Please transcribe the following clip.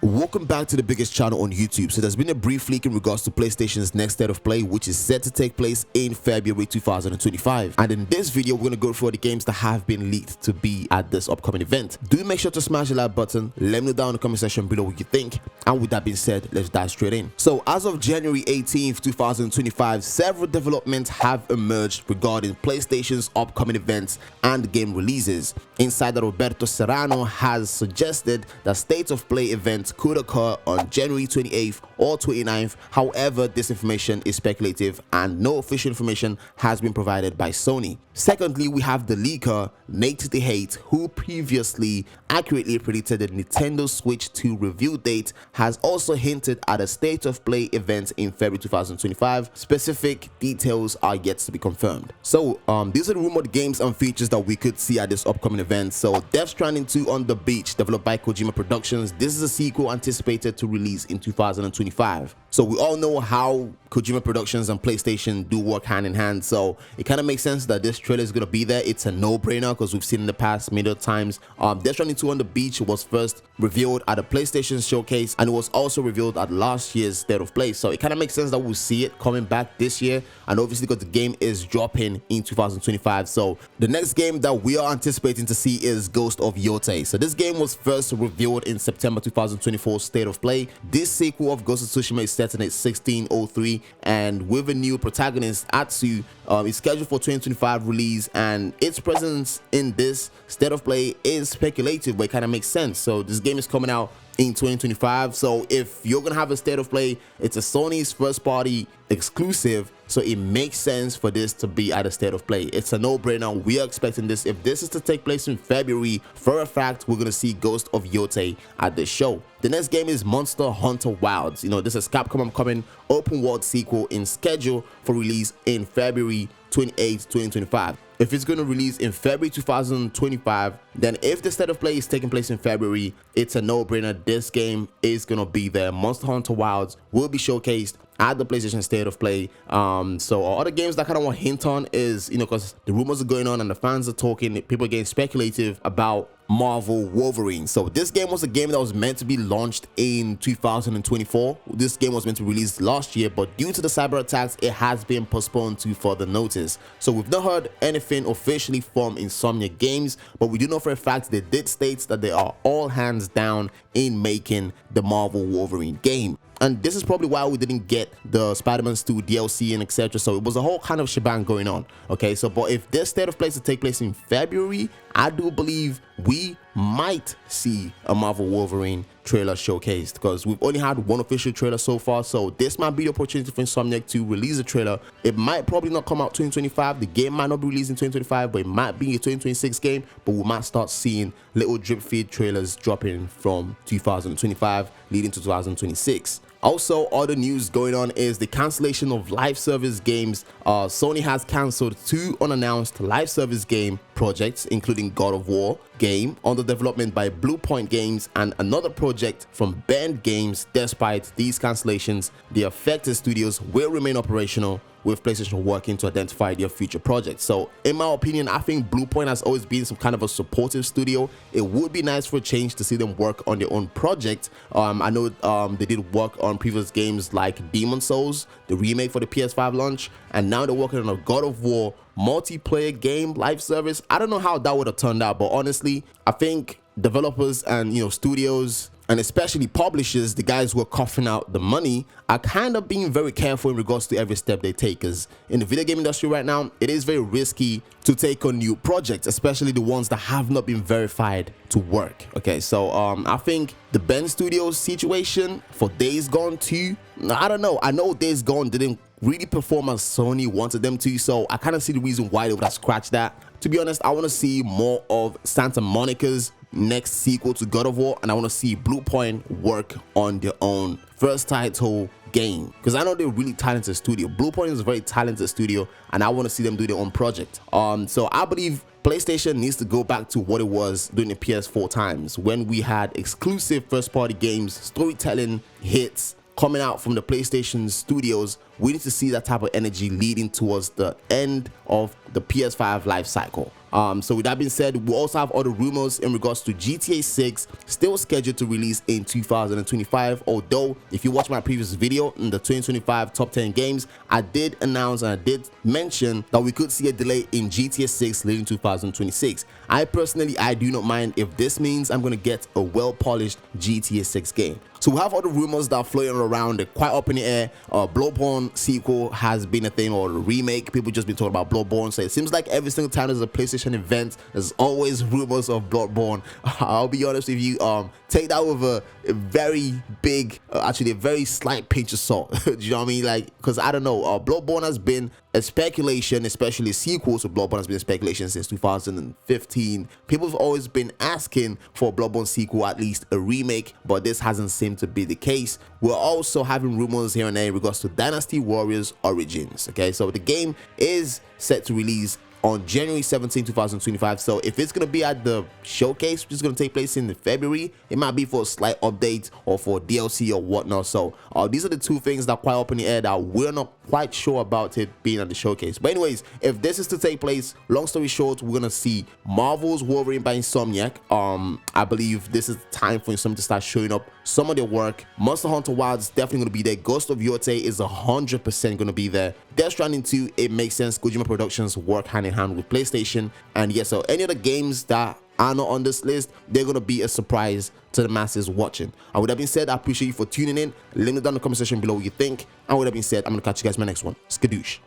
Welcome back to the biggest channel on YouTube. So there's been a brief leak in regards to PlayStation's next state of play, which is set to take place in February 2025. And in this video, we're going to go through all the games that have been leaked to be at this upcoming event. Do make sure to smash the like button. Let me know down in the comment section below what you think. And with that being said, let's dive straight in. So as of January 18th, 2025, several developments have emerged regarding PlayStation's upcoming events and game releases. Insider Roberto Serrano has suggested that state of play events could occur on January 28th or 29th. However, this information is speculative and no official information has been provided by Sony. Secondly, we have the leaker Nate who previously accurately predicted the Nintendo Switch 2 review date, has also hinted at a state of play event in February 2025. Specific details are yet to be confirmed. So these are the rumored games and features that we could see at this upcoming event. So Death Stranding 2 on the Beach, developed by Kojima Productions. This is a sequel anticipated to release in 2025. So we all know how Kojima Productions and PlayStation do work hand in hand, so it kind of makes sense that this trailer is going to be there. It's a no-brainer because we've seen in the past many times. Death Stranding 2 on the Beach was first revealed at a PlayStation showcase, and it was also revealed at last year's State of Play, so it kind of makes sense that we'll see it coming back this year, and obviously because the game is dropping in 2025. So the next game that we are anticipating to see is Ghost of Yōtei. So this game was first revealed in September 2024 State of Play. This sequel of Ghost of Tsushima is set in 1603, and with a new protagonist, Atsu, is scheduled for 2025 release, and its presence in this State of Play is speculative, but it kind of makes sense. So this game is coming out in 2025, so if you're gonna have a State of Play, it's a Sony's first party exclusive, so it makes sense for this to be at a State of Play. It's a no-brainer. We are expecting this. If this is to take place in February, for a fact we're gonna see Ghost of Yōtei at this show. The next game is Monster Hunter Wilds. You know, this is Capcom upcoming open world sequel in schedule for release in February 28, 2025. If it's going to release in February 2025, then if the State of Play is taking place in February, it's a no-brainer. This game is going to be there. Monster Hunter Wilds will be showcased at the PlayStation State of Play. So other games that I kind of want to hint on is, you know, because the rumors are going on and the fans are talking, people are getting speculative about Marvel Wolverine. So this game was a game that was meant to be launched in 2024. This game was meant to release last year, but due to the cyber attacks, it has been postponed to further notice. So we've not heard anything officially from Insomniac Games, but we do know for a fact they did state that they are all hands down in making the Marvel Wolverine game. And this is probably why we didn't get the Spider-Man 2 DLC and etc. So it was a whole kind of shebang going on. Okay, so but if this State of Play to take place in February, I do believe we might see a Marvel Wolverine trailer showcased, because we've only had one official trailer so far. So this might be the opportunity for Insomniac to release a trailer. It might probably not come out 2025. The game might not be released in 2025, but it might be a 2026 game. But we might start seeing little drip feed trailers dropping from 2025 leading to 2026. Also, other news going on is the cancellation of live service games. Sony has cancelled 2 unannounced live service game projects, including God of War game under development by Bluepoint Games and another project from Bend Games. Despite these cancellations, the affected studios will remain operational, with PlayStation working to identify their future projects. So in my opinion, I think Bluepoint has always been some kind of a supportive studio. It would be nice for a change to see them work on their own project. I know they did work on previous games like Demon's Souls, the remake for the PS5 launch, and now they're working on a God of War multiplayer game live service. I don't know how that would have turned out, but honestly, I think developers and, you know, studios and especially publishers, the guys who are coughing out the money, are kind of being very careful in regards to every step they take, because in the video game industry right now, it is very risky to take on new projects, especially the ones that have not been verified to work. Okay, so I think the Bend Studios situation for Days Gone 2, I don't know. I know Days Gone didn't really perform as Sony wanted them to, so I kind of see the reason why they would have scratched that. To be honest, I want to see more of Santa Monica's next sequel to God of War, and I want to see Bluepoint work on their own first title game, because I know they're a really talented studio. Bluepoint is a very talented studio, and I want to see them do their own project. So I believe PlayStation needs to go back to what it was during the PS4 times, when we had exclusive first-party games, storytelling hits, coming out from the PlayStation studios we need to see that type of energy leading towards the end of the PS5 life cycle. So with that being said, we also have other rumors in regards to GTA 6 still scheduled to release in 2025. Although if you watch my previous video in the 2025 top 10 games, I did announce and I did mention that we could see a delay in GTA 6 late in 2026. I do not mind if this means I'm going to get a well-polished GTA 6 game. So we have other rumors that are floating around, they're quite up in the air. Bloodborne sequel has been a thing, or a remake. People just been talking about Bloodborne, so it seems like every single time there's a PlayStation event, there's always rumors of Bloodborne. I'll be honest with you, take that with a very big, actually a very slight pinch of salt. Do you know what I mean? Like, because I don't know, Bloodborne has been a speculation, especially sequels to Bloodborne has been a speculation since 2015. People have always been asking for a Bloodborne sequel, at least a remake, but this hasn't seemed to be the case. We're also having rumors here and there in regards to Dynasty Warriors Origins. Okay, so the game is set to release on January 17, 2025. So if it's going to be at the showcase, which is going to take place in February, it might be for a slight update or for DLC or whatnot. So these are the two things that are quite up in the air that we're not quite sure about it being at the showcase. But anyways, if this is to take place, long story short, we're going to see Marvel's Wolverine by Insomniac. I believe this is the time for Insomniac to start showing up some of their work. Monster Hunter Wild's definitely going to be there. Ghost of Yōtei is 100% going to be there. Death Stranding 2, it makes sense. Kojima Productions work hand in hand with PlayStation. And yeah, so any other games that are not on this list, they're going to be a surprise to the masses watching. And with that being said, I appreciate you for tuning in. Let me know down in the comment section below what you think. And with that being said, I'm going to catch you guys in my next one. Skadoosh.